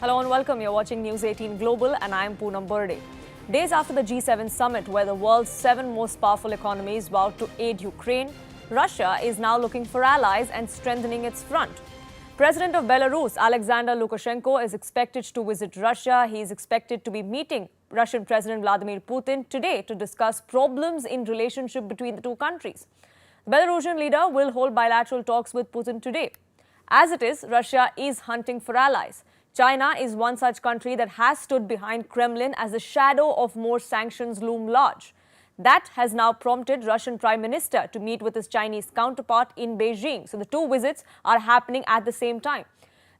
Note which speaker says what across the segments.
Speaker 1: Hello and welcome. You're watching News 18 Global and I'm Poonam Burde. Days after the G7 summit, where the world's 7 most powerful economies vowed to aid Ukraine, Russia is now looking for allies and strengthening its front. President of Belarus, Alexander Lukashenko, is expected to visit Russia. He is expected to be meeting Russian President Vladimir Putin today to discuss problems in relationship between the two countries. The Belarusian leader will hold bilateral talks with Putin today. As it is, Russia is hunting for allies. China is one such country that has stood behind Kremlin as the shadow of more sanctions loom large. That has now prompted Russian Prime Minister to meet with his Chinese counterpart in Beijing. So the two visits are happening at the same time.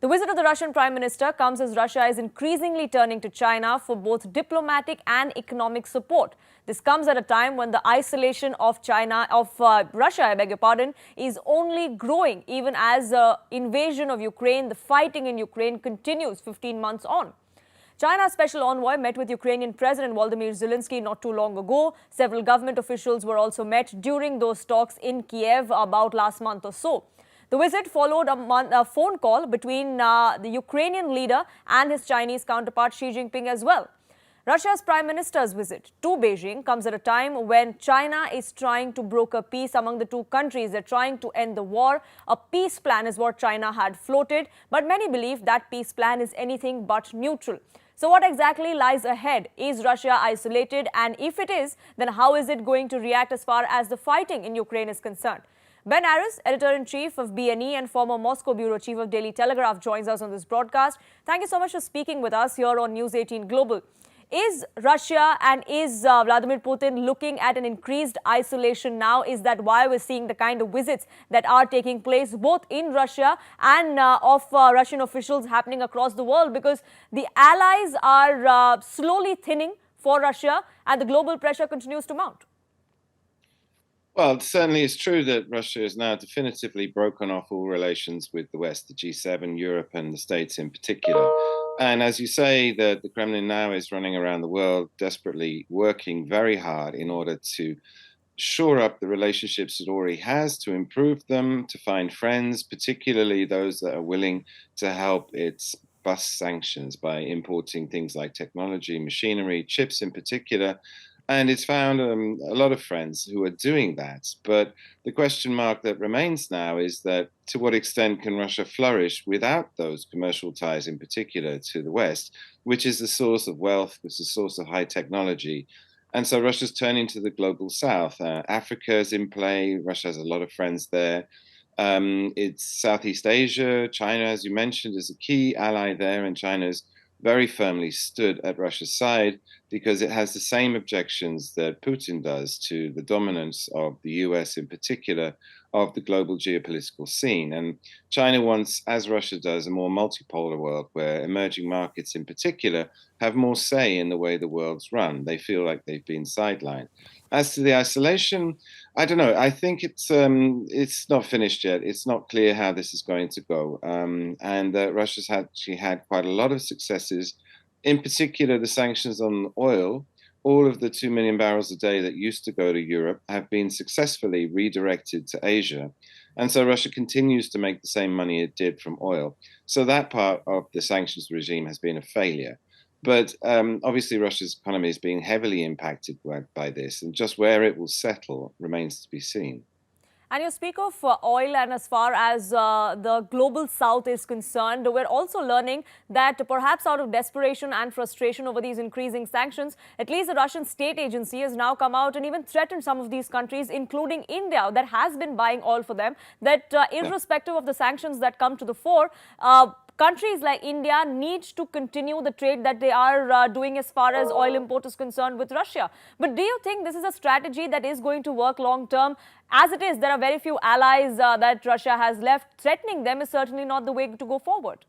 Speaker 1: The visit of the Russian Prime Minister comes as Russia is increasingly turning to China for both diplomatic and economic support. This comes at a time when the isolation of Russia, is only growing, even as the invasion of Ukraine, the fighting in Ukraine continues 15 months on. China's special envoy met with Ukrainian President Vladimir Zelensky not too long ago. Several government officials were also met during those talks in Kiev about last month or so. The visit followed a phone call between the Ukrainian leader and his Chinese counterpart Xi Jinping as well. Russia's Prime Minister's visit to Beijing comes at a time when China is trying to broker peace among the two countries. They're trying to end the war. A peace plan is what China had floated, but many believe that peace plan is anything but neutral. So what exactly lies ahead? Is Russia isolated? And if it is, then how is it going to react as far as the fighting in Ukraine is concerned? Ben Aris, editor-in-chief of BNE and former Moscow bureau chief of Daily Telegraph, joins us on this broadcast. Thank you so much for speaking with us here on News 18 Global. Is Russia and is Vladimir Putin looking at an increased isolation now? Is that why we're seeing the kind of visits that are taking place both in Russia and of Russian officials happening across the world? Because the allies are slowly thinning for Russia and the global pressure continues to mount.
Speaker 2: Well, it certainly is true that Russia has now definitively broken off all relations with the West, the G7, Europe and the States in particular. And as you say, the Kremlin now is running around the world desperately working very hard in order to shore up the relationships it already has, to improve them, to find friends, particularly those that are willing to help its bust sanctions by importing things like technology, machinery, chips in particular. And it's found a lot of friends who are doing that. But the question mark that remains now is that to what extent can Russia flourish without those commercial ties in particular to the West, which is the source of wealth, which is the source of high technology. And so Russia's turning to the global south. Africa is in play. Russia has a lot of friends there. It's Southeast Asia. China, as you mentioned, is a key ally there, and China's very firmly stood at Russia's side because it has the same objections that Putin does to the dominance of the US in particular of the global geopolitical scene. And China wants, as Russia does, a more multipolar world where emerging markets in particular have more say in the way the world's run. They feel like they've been sidelined. As to the isolation, I don't know. I think it's not finished yet. It's not clear how this is going to go. And Russia's actually had quite a lot of successes, in particular the sanctions on oil. All of the 2 million barrels a day that used to go to Europe have been successfully redirected to Asia. And so Russia continues to make the same money it did from oil. So that part of the sanctions regime has been a failure. But obviously, Russia's economy is being heavily impacted by this, and just where it will settle remains to be seen.
Speaker 1: And you speak of oil, and as far as the global south is concerned, we're also learning that perhaps out of desperation and frustration over these increasing sanctions, at least the Russian state agency has now come out and even threatened some of these countries, including India, that has been buying oil for them, that irrespective of the sanctions that come to the fore, countries like India need to continue the trade that they are doing as far as oil import is concerned with Russia. But do you think this is a strategy that is going to work long term? As it is, there are very few allies that Russia has left. Threatening them is certainly not the way to go forward.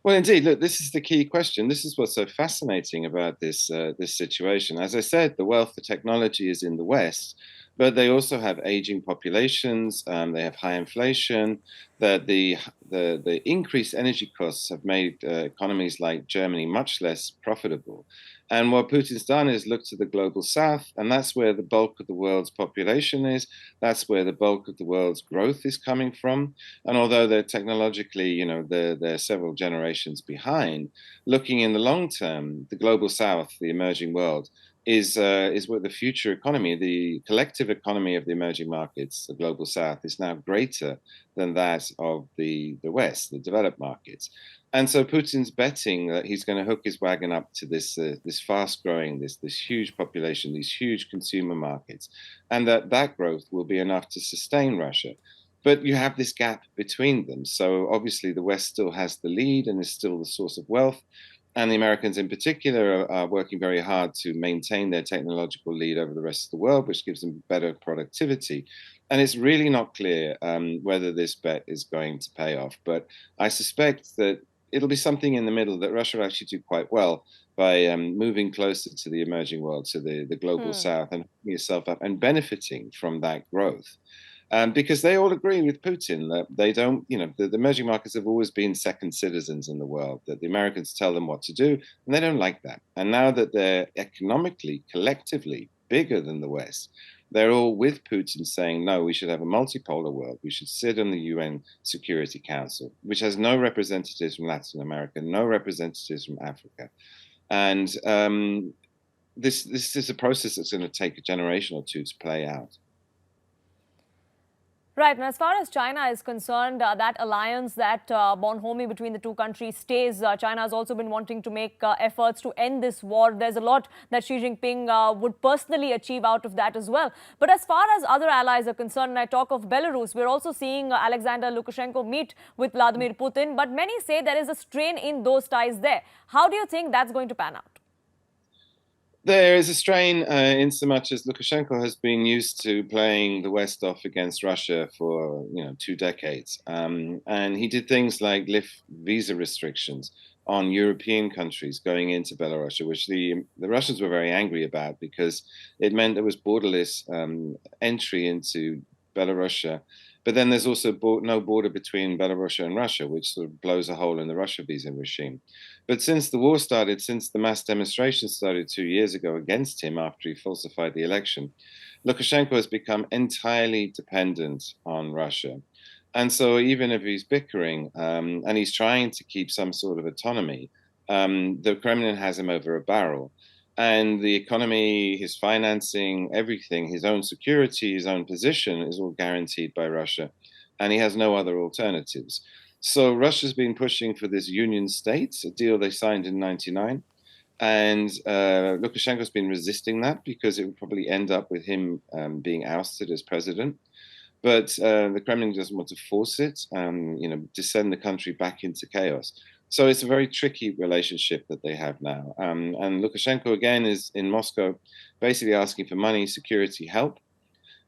Speaker 2: Well, indeed, look, this is the key question. This is what's so fascinating about this situation. As I said, the wealth, the technology is in the West. but they also have aging populations. They have high inflation. That the increased energy costs have made economies like Germany much less profitable. And what Putin's done is look to the global south, and that's where the bulk of the world's population is. That's where the bulk of the world's growth is coming from. And although they're technologically, they're several generations behind, looking in the long term, the global south, the emerging world, is what the future economy, the collective economy of the emerging markets, the global south, is now greater than that of the West, the developed markets. And so Putin's betting that he's going to hook his wagon up to this fast growing, this huge population, these huge consumer markets, and that growth will be enough to sustain Russia. But you have this gap between them. So obviously the West still has the lead and is still the source of wealth. And the Americans in particular are working very hard to maintain their technological lead over the rest of the world, which gives them better productivity. And it's really not clear whether this bet is going to pay off. But I suspect that it'll be something in the middle, that Russia will actually do quite well by moving closer to the emerging world, to the global south, and hooking itself up and benefiting from that growth. Because they all agree with Putin that they don't, the emerging markets have always been second citizens in the world, that the Americans tell them what to do, and they don't like that. And now that they're economically, collectively bigger than the West, they're all with Putin saying, no, we should have a multipolar world. We should sit on the UN Security Council, which has no representatives from Latin America, no representatives from Africa. And this is a process that's going to take a generation or two to play out.
Speaker 1: Right, and as far as China is concerned, that alliance, that bonhomie between the two countries stays. China has also been wanting to make efforts to end this war. There's a lot that Xi Jinping would personally achieve out of that as well. But as far as other allies are concerned, and I talk of Belarus, we're also seeing Alexander Lukashenko meet with Vladimir Putin. But many say there is a strain in those ties there. How do you think that's going to pan out?
Speaker 2: There is a strain in so much as Lukashenko has been used to playing the West off against Russia for 2 decades, and he did things like lift visa restrictions on European countries going into Belarus, which the Russians were very angry about because it meant there was borderless entry into Belarus. But then there's also no border between Belarus and Russia, which sort of blows a hole in the Russia visa regime. But since the war started, since the mass demonstrations started 2 years ago against him after he falsified the election, Lukashenko has become entirely dependent on Russia. And so even if he's bickering and he's trying to keep some sort of autonomy, the Kremlin has him over a barrel. And the economy, his financing, everything, his own security, his own position is all guaranteed by Russia. And he has no other alternatives. So Russia's been pushing for this union state, a deal they signed in '99. And Lukashenko's been resisting that because it would probably end up with him being ousted as president. But the Kremlin doesn't want to force it, to send the country back into chaos. So it's a very tricky relationship that they have now. And Lukashenko, again, is in Moscow basically asking for money, security, help.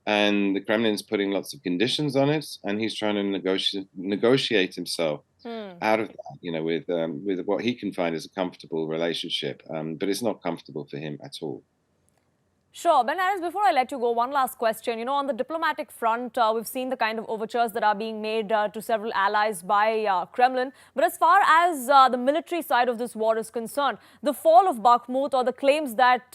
Speaker 2: And the Kremlin's putting lots of conditions on it. And he's trying to negotiate himself out of that, with what he can find as a comfortable relationship. But it's not comfortable for him at all.
Speaker 1: Sure. Benares, before I let you go, one last question. On the diplomatic front, we've seen the kind of overtures that are being made to several allies by Kremlin. But as far as the military side of this war is concerned, the fall of Bakhmut, or the claims that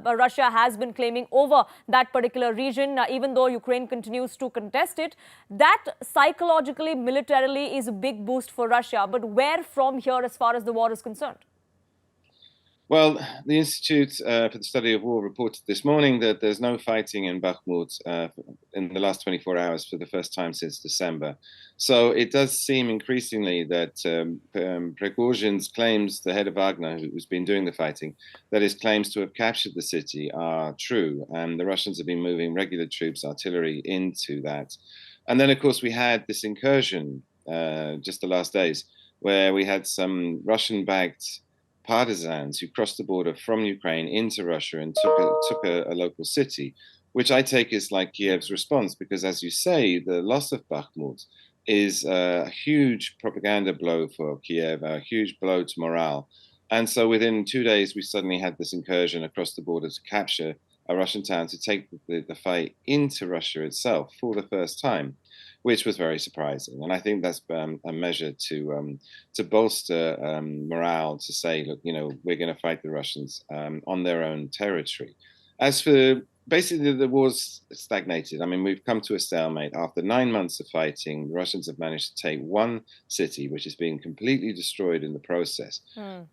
Speaker 1: Russia has been claiming over that particular region, even though Ukraine continues to contest it, that psychologically, militarily is a big boost for Russia. But where from here as far as the war is concerned?
Speaker 2: Well, the Institute for the Study of War reported this morning that there's no fighting in Bakhmut in the last 24 hours for the first time since December. So it does seem increasingly that Prigozhin's claims, the head of Wagner, who's been doing the fighting, that his claims to have captured the city are true. And the Russians have been moving regular troops, artillery into that. And then, of course, we had this incursion just the last days where we had some Russian-backed partisans who crossed the border from Ukraine into Russia and took a local city, which I take as like Kiev's response, because as you say, the loss of Bakhmut is a huge propaganda blow for Kiev, a huge blow to morale. And so within 2 days, we suddenly had this incursion across the border to capture a Russian town to take the fight into Russia itself for the first time, which was very surprising. And I think that's a measure to bolster morale, to say, look, we're going to fight the Russians on their own territory. As for basically, the war's stagnated. I mean, we've come to a stalemate. After 9 months of fighting, the Russians have managed to take one city, which is being completely destroyed in the process.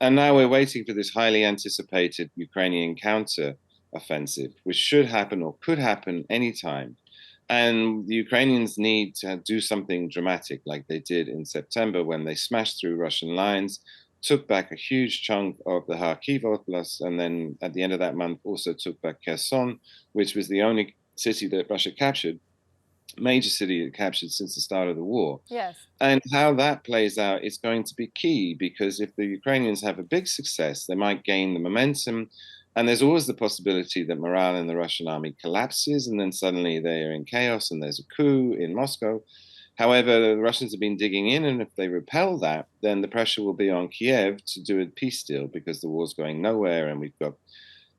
Speaker 2: And now we're waiting for this highly anticipated Ukrainian counter-offensive, which should happen or could happen anytime. And the Ukrainians need to do something dramatic, like they did in September when they smashed through Russian lines, took back a huge chunk of the Kharkiv Oblast, and then at the end of that month also took back Kherson, which was the only city that Russia captured, major city it captured since the start of the war.
Speaker 1: Yes.
Speaker 2: And how that plays out is going to be key, because if the Ukrainians have a big success, they might gain the momentum. And there's always the possibility that morale in the Russian army collapses, and then suddenly they are in chaos and there's a coup in Moscow. However, the Russians have been digging in, and if they repel that, then the pressure will be on Kiev to do a peace deal, because the war's going nowhere, and we've got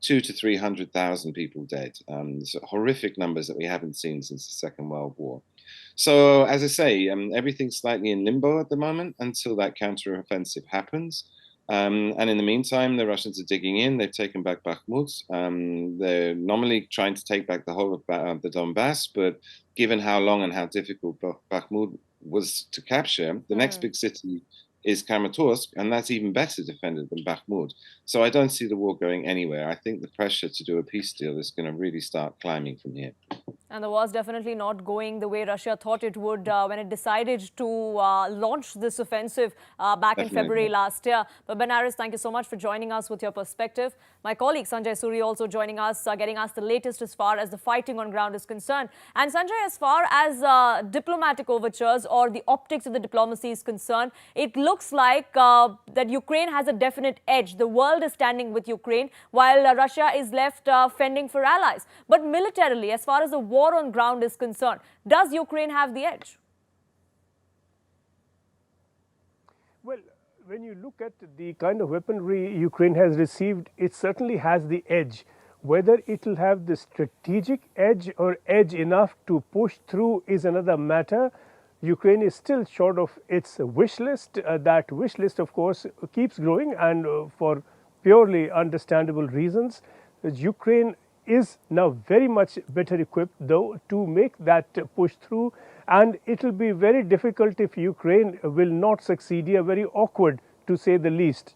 Speaker 2: 200,000 to 300,000 people dead. So horrific numbers that we haven't seen since the Second World War. So, as I say, everything's slightly in limbo at the moment until that counteroffensive happens. And in the meantime, the Russians are digging in. They've taken back Bakhmut. They're normally trying to take back the whole of the Donbass, but given how long and how difficult Bakhmut was to capture, the next big city is Kramatorsk, and that's even better defended than Bakhmut. So I don't see the war going anywhere. I think the pressure to do a peace deal is going to really start climbing from here.
Speaker 1: And the war's definitely not going the way Russia thought it would when it decided to launch this offensive back in February last year. But Belarus, thank you so much for joining us with your perspective. My colleague Sanjay Suri also joining us, getting us the latest as far as the fighting on ground is concerned. And Sanjay, as far as diplomatic overtures or the optics of the diplomacy is concerned, it looks like that Ukraine has a definite edge. The world is standing with Ukraine, while Russia is left fending for allies. But militarily, as far as the war on ground is concerned, does Ukraine have the edge?
Speaker 3: Well, when you look at the kind of weaponry Ukraine has received, it certainly has the edge. Whether it will have the strategic edge or edge enough to push through is another matter. Ukraine is still short of its wish list. That wish list, of course, keeps growing, and for purely understandable reasons. Ukraine is now very much better equipped, though, to make that push through, and it will be very difficult if Ukraine will not succeed here, very awkward to say the least.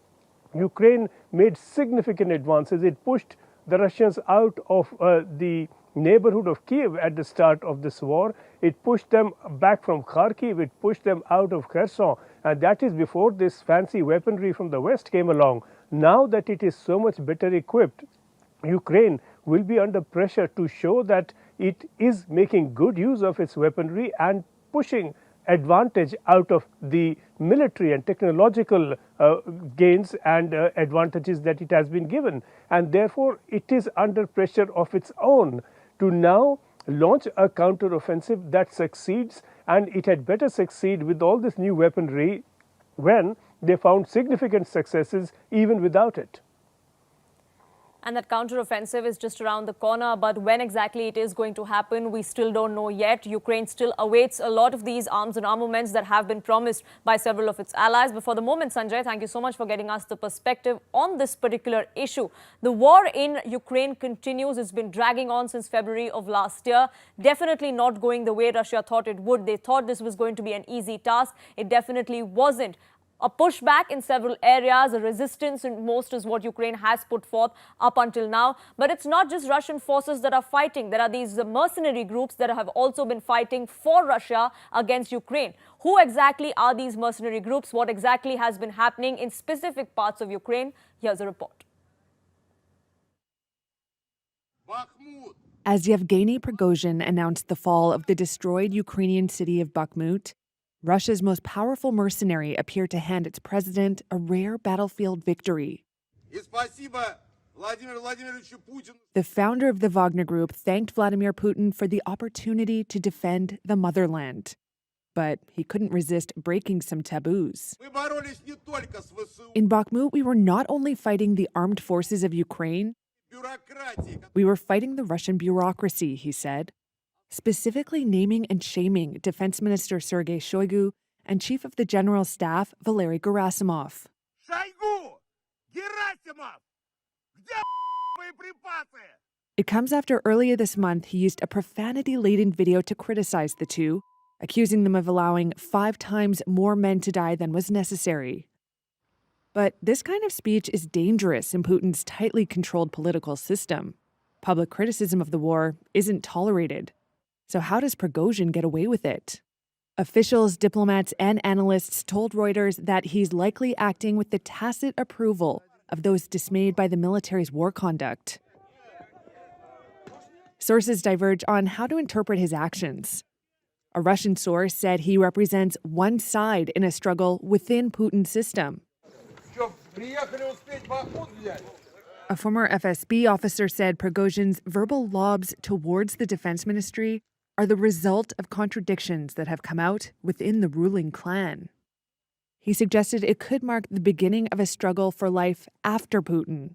Speaker 3: Ukraine made significant advances. It pushed the Russians out of the neighborhood of Kiev at the start of this war. It pushed them back from Kharkiv, it pushed them out of Kherson, and that is before this fancy weaponry from the West came along. Now that it is so much better equipped, Ukraine will be under pressure to show that it is making good use of its weaponry and pushing advantage out of the military and technological gains and advantages that it has been given. And therefore, it is under pressure of its own to now launch a counteroffensive that succeeds, and it had better succeed with all this new weaponry when they found significant successes even without it.
Speaker 1: And that counteroffensive is just around the corner. But when exactly it is going to happen, we still don't know yet. Ukraine still awaits a lot of these arms and armaments that have been promised by several of its allies. But for the moment, Sanjay, thank you so much for getting us the perspective on this particular issue. The war in Ukraine continues. It's been dragging on since February of last year. Definitely not going the way Russia thought it would. They thought this was going to be an easy task. It definitely wasn't. A pushback in several areas, a resistance in most is what Ukraine has put forth up until now. But it's not just Russian forces that are fighting. There are these mercenary groups that have also been fighting for Russia against Ukraine. Who exactly are these mercenary groups? What exactly has been happening in specific parts of Ukraine? Here's a report.
Speaker 4: As Yevgeny Prigozhin announced the fall of the destroyed Ukrainian city of Bakhmut, Russia's most powerful mercenary appeared to hand its president a rare battlefield victory. The founder of the Wagner Group thanked Vladimir Putin for the opportunity to defend the motherland. But he couldn't resist breaking some taboos. In Bakhmut, we were not only fighting the armed forces of Ukraine, We were fighting the Russian bureaucracy, he said, specifically naming and shaming Defense Minister Sergei Shoigu and Chief of the General Staff Valery Gerasimov. It comes after earlier this month he used a profanity-laden video to criticize the two, accusing them of allowing 5 times more men to die than was necessary. But this kind of speech is dangerous in Putin's tightly controlled political system. Public criticism of the war isn't tolerated. So how does Prigozhin get away with it? Officials, diplomats, and analysts told Reuters that he's likely acting with the tacit approval of those dismayed by the military's war conduct. Sources diverge on how to interpret his actions. A Russian source said he represents one side in a struggle within Putin's system. A former FSB officer said Prigozhin's verbal lobs towards the defense ministry are the result of contradictions that have come out within the ruling clan. He suggested it could mark the beginning of a struggle for life after Putin.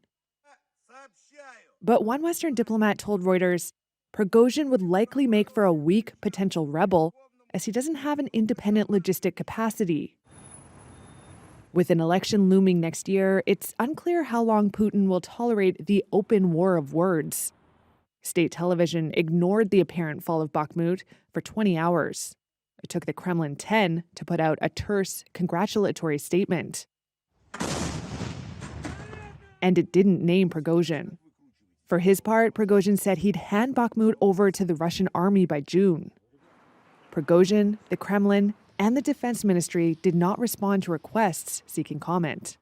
Speaker 4: But one Western diplomat told Reuters Prigozhin would likely make for a weak potential rebel, as he doesn't have an independent logistic capacity. With an election looming next year, it's unclear how long Putin will tolerate the open war of words. State television ignored the apparent fall of Bakhmut for 20 hours. It took the Kremlin 10 to put out a terse, congratulatory statement. And it didn't name Prigozhin. For his part, Prigozhin said he'd hand Bakhmut over to the Russian army by June. Prigozhin, the Kremlin, and the Defense Ministry did not respond to requests seeking comment.